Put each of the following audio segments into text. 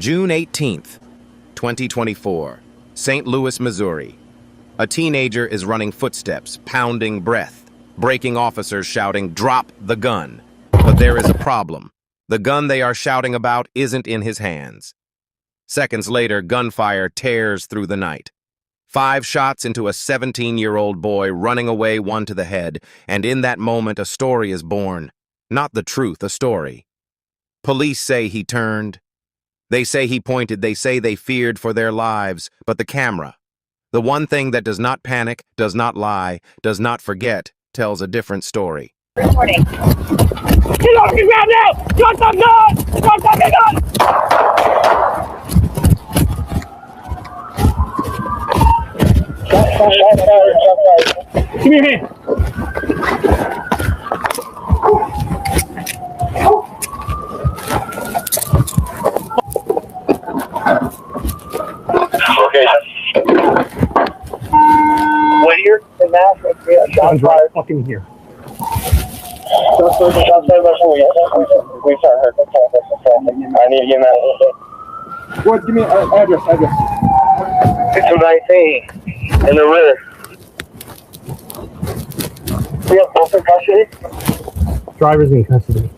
June 18th, 2024, St. Louis, Missouri. A teenager is running footsteps, pounding breath, breaking officers shouting, "Drop the gun." But there is a problem. The gun they are shouting about isn't in his hands. Seconds later, gunfire tears through the night. 5 shots into a 17-year-old boy running away, one to the head, and in that moment a story is born. Not the truth, a story. Police say he turned. They say he pointed. They say they feared for their lives. But the camera, the one thing that does not panic, does not lie, does not forget, tells a different story. Recording. Get off the ground now! Drop the gun! Drop the gun! Give me your hand. Okay. What year? The mask. Shots right fucking here. I need to get that. What? Give me address. 619 in the rear. We have both in custody. Driver's in custody.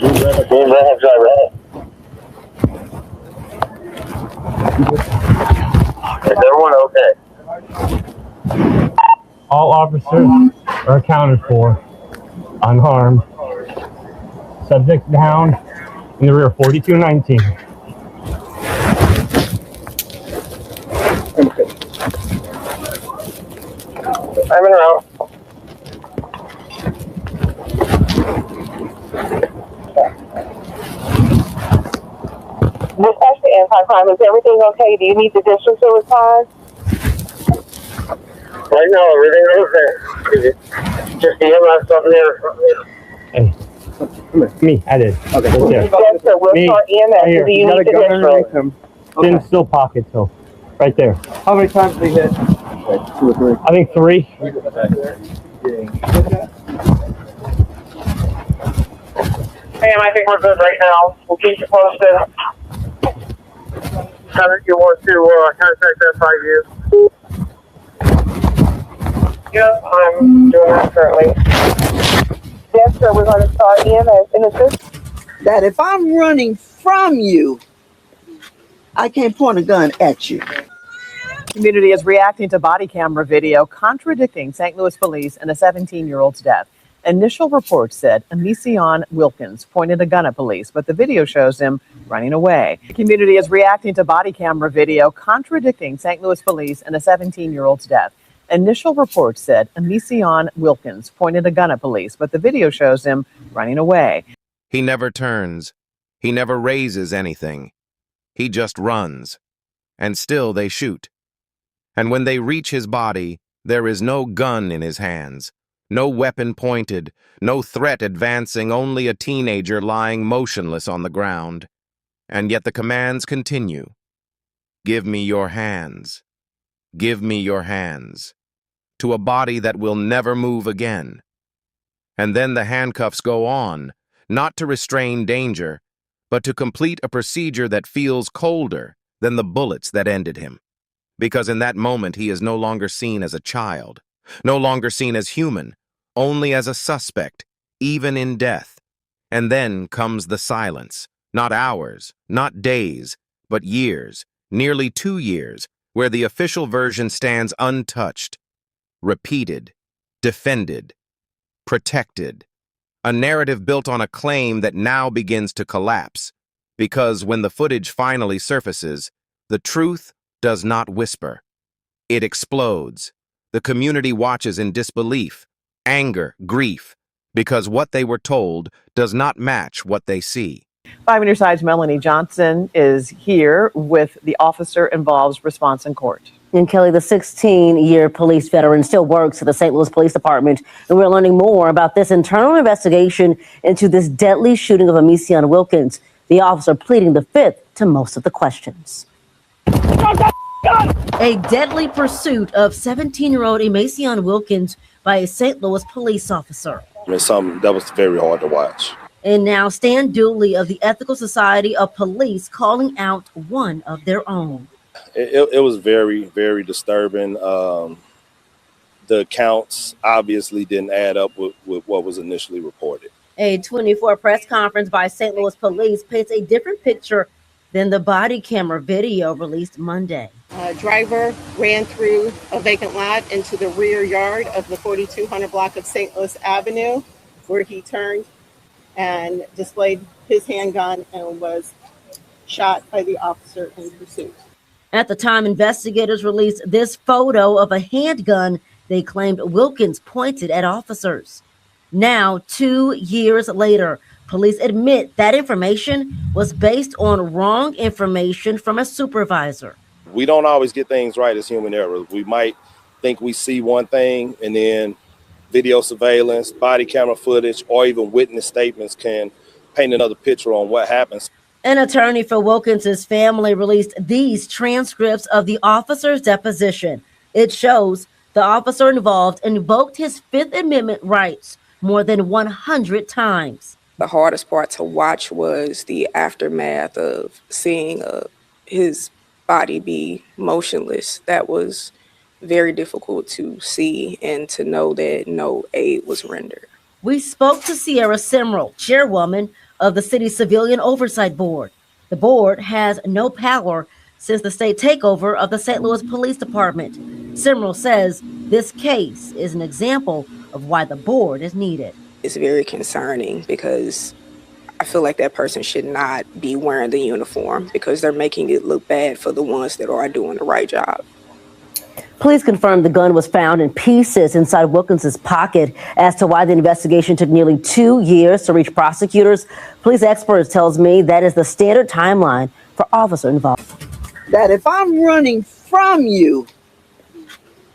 Driver. Is everyone okay? All officers are accounted for, unharmed. Subject down in the rear, 4219. I'm in route. Dispatch to anti-crime. Is everything okay? Do you need the district to respond? Right now, everything's okay. Just the EMS up there. Hey, come here. Me, I did. Okay. Yes, sir. We'll start EMS. Right here. Do you need the district? Okay. In still pocket, so right there. How many times did he hit? Like 2 or 3. I think 3. Ma'am, I think we're good right now. We'll keep you posted. You want to contact that 5 years? Yes, I'm doing that currently. Yes, sir. We're going to start EMS. And it's just that if I'm running from you, I can't point a gun at you. Community is reacting to body camera video contradicting St. Louis police and a 17-year-old's death. Initial reports said Emision Wilkins pointed a gun at police, but the video shows him running away. The community is reacting to body camera video contradicting St. Louis police and a 17-year-old's death. Initial reports said Emision Wilkins pointed a gun at police, but the video shows him running away. He never turns. He never raises anything. He just runs. And still they shoot. And when they reach his body, there is no gun in his hands. No weapon pointed, no threat advancing, only a teenager lying motionless on the ground. And yet the commands continue. Give me your hands. Give me your hands. To a body that will never move again. And then the handcuffs go on, not to restrain danger, but to complete a procedure that feels colder than the bullets that ended him. Because in that moment he is no longer seen as a child, no longer seen as human, only as a suspect, even in death. And then comes the silence, not hours, not days, but years, nearly 2 years, where the official version stands untouched, repeated, defended, protected. A narrative built on a claim that now begins to collapse, because when the footage finally surfaces, the truth does not whisper. It explodes. The community watches in disbelief, anger, grief, because what they were told does not match what they see. 5 on your side's Melanie Johnson is here with the officer involved's response in court. And Kelly, the 16-year police veteran still works at the St. Louis Police Department, and we're learning more about this internal investigation into this deadly shooting of Emision Wilkins. The officer pleading the fifth to most of the questions. A deadly pursuit of 17-year-old Emision Wilkins by a St. Louis police officer. I mean, something that was very hard to watch. And now Stan Dooley of the Ethical Society of Police calling out one of their own. It was very, very disturbing. The accounts obviously didn't add up with what was initially reported. A 24 press conference by St. Louis police paints a different picture than the body camera video released Monday. A driver ran through a vacant lot into the rear yard of the 4200 block of St. Louis Avenue, where he turned and displayed his handgun and was shot by the officer in pursuit. At the time, investigators released this photo of a handgun they claimed Wilkins pointed at officers. Now, 2 years later, police admit that information was based on wrong information from a supervisor. We don't always get things right as human errors. We might think we see one thing, and then video surveillance, body camera footage, or even witness statements can paint another picture on what happens. An attorney for Wilkins's family released these transcripts of the officer's deposition. It shows the officer involved invoked his Fifth Amendment rights more than 100 times. The hardest part to watch was the aftermath of seeing his body be motionless. That was very difficult to see and to know that no aid was rendered. We spoke to Sierra Simrel, chairwoman of the city's Civilian Oversight Board. The board has no power since the state takeover of the St. Louis Police Department. Simrel says this case is an example of why the board is needed. It's very concerning because I feel like that person should not be wearing the uniform because they're making it look bad for the ones that are doing the right job. Police confirmed the gun was found in pieces inside Wilkins's pocket. As to why the investigation took nearly 2 years to reach prosecutors, police experts tells me that is the standard timeline for officer involvement. That if I'm running from you,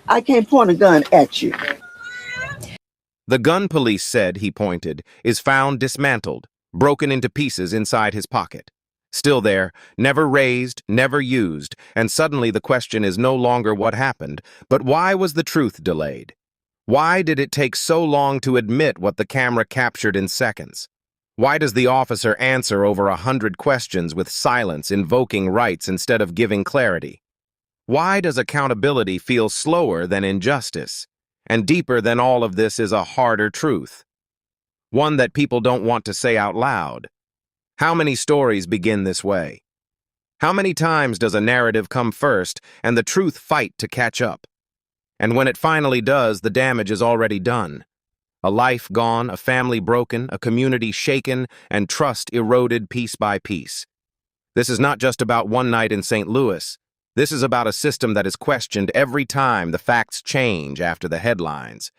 I can't point a gun at you. The gun police said he pointed is found dismantled, broken into pieces inside his pocket. Still there, never raised, never used, and suddenly the question is no longer what happened, but why was the truth delayed? Why did it take so long to admit what the camera captured in seconds? Why does the officer answer over 100 questions with silence, invoking rights instead of giving clarity? Why does accountability feel slower than injustice? And deeper than all of this is a harder truth, one that people don't want to say out loud. How many stories begin this way? How many times does a narrative come first and the truth fight to catch up? And when it finally does, the damage is already done. A life gone, a family broken, a community shaken, and trust eroded piece by piece. This is not just about one night in St. Louis. This is about a system that is questioned every time the facts change after the headlines.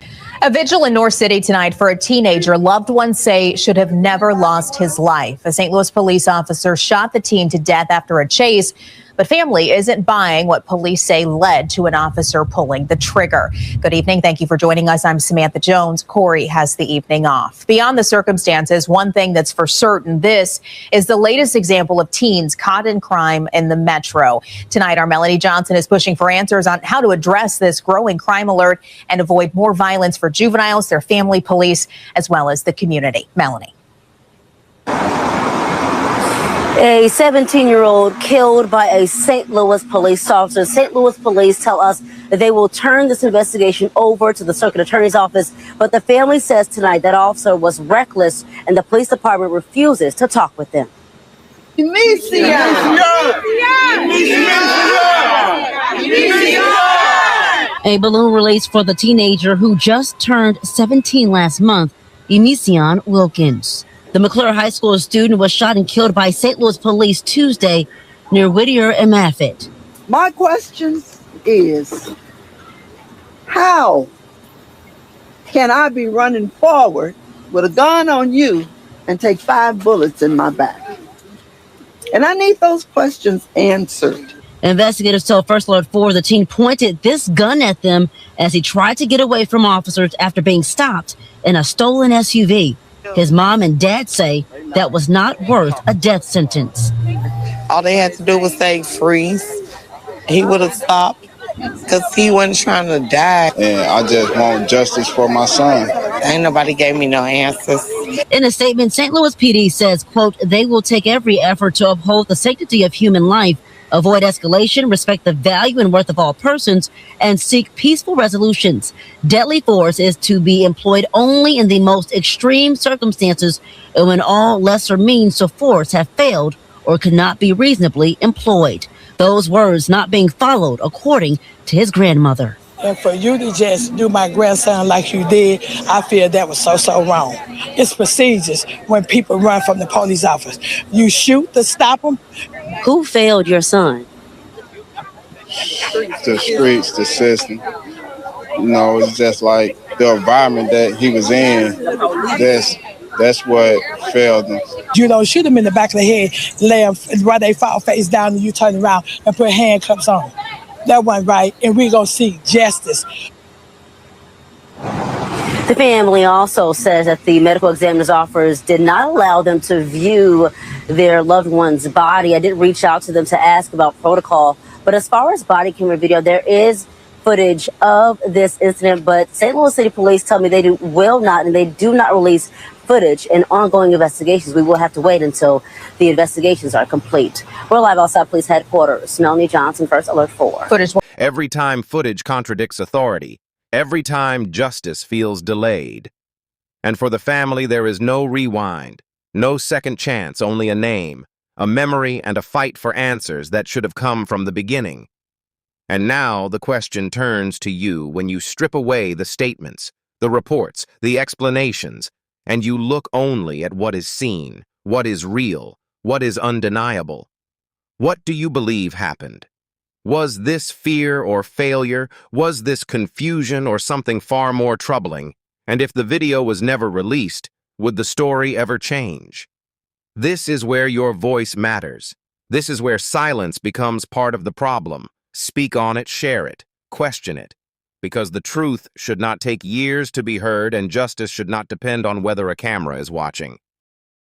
A vigil in North City tonight for a teenager loved ones say should have never lost his life. A St. Louis police officer shot the teen to death after a chase, but family isn't buying what police say led to an officer pulling the trigger. Good evening. Thank you for joining us. I'm Samantha Jones. Corey has the evening off. Beyond the circumstances, one thing that's for certain, this is the latest example of teens caught in crime in the metro. Tonight, our Melanie Johnson is pushing for answers on how to address this growing crime alert and avoid more violence for juveniles, their family, police, as well as the community. Melanie. A 17-year-old killed by a St. Louis police officer. St. Louis police tell us that they will turn this investigation over to the circuit attorney's office, but the family says tonight that officer was reckless and the police department refuses to talk with them. A balloon released for the teenager who just turned 17 last month, Emicion Wilkins. The McClure High School student was shot and killed by St. Louis police Tuesday near Whittier and Maffitt. My question is, how can I be running forward with a gun on you and take 5 bullets in my back? And I need those questions answered. Investigators tell First Alert 4 the teen pointed this gun at them as he tried to get away from officers after being stopped in a stolen SUV. His mom and dad say that was not worth a death sentence. All they had to do was say freeze. He would have stopped because he wasn't trying to die. And I just want justice for my son. Ain't nobody gave me no answers. In a statement, St. Louis PD says, quote, they will take every effort to uphold the sanctity of human life, avoid escalation, respect the value and worth of all persons, and seek peaceful resolutions. Deadly force is to be employed only in the most extreme circumstances and when all lesser means of force have failed or could not be reasonably employed. Those words not being followed, according to his grandmother. And for you to just do my grandson like you did, I feel that was so wrong. It's procedures when people run from the police office. You shoot to stop them. Who failed your son? The streets, the system. You know, it's just like the environment that he was in. That's what failed him. You don't shoot him in the back of the head, lay him while they fall face down, and you turn around and put handcuffs on. That wasn't right, and we're going to seek justice. The family also says that the medical examiner's office did not allow them to view their loved one's body. I did reach out to them to ask about protocol, but as far as body camera video, there is footage of this incident, but St. Louis City Police tell me they will not and they do not release footage in ongoing investigations. We will have to wait until the investigations are complete. We're live outside police headquarters. Melanie Johnson, First Alert 4. Every time footage contradicts authority, every time justice feels delayed. And for the family, there is no rewind, no second chance, only a name, a memory, and a fight for answers that should have come from the beginning. And now the question turns to you when you strip away the statements, the reports, the explanations, and you look only at what is seen, what is real, what is undeniable. What do you believe happened? Was this fear or failure? Was this confusion or something far more troubling? And if the video was never released, would the story ever change? This is where your voice matters. This is where silence becomes part of the problem. Speak on it, share it, question it. Because the truth should not take years to be heard and justice should not depend on whether a camera is watching.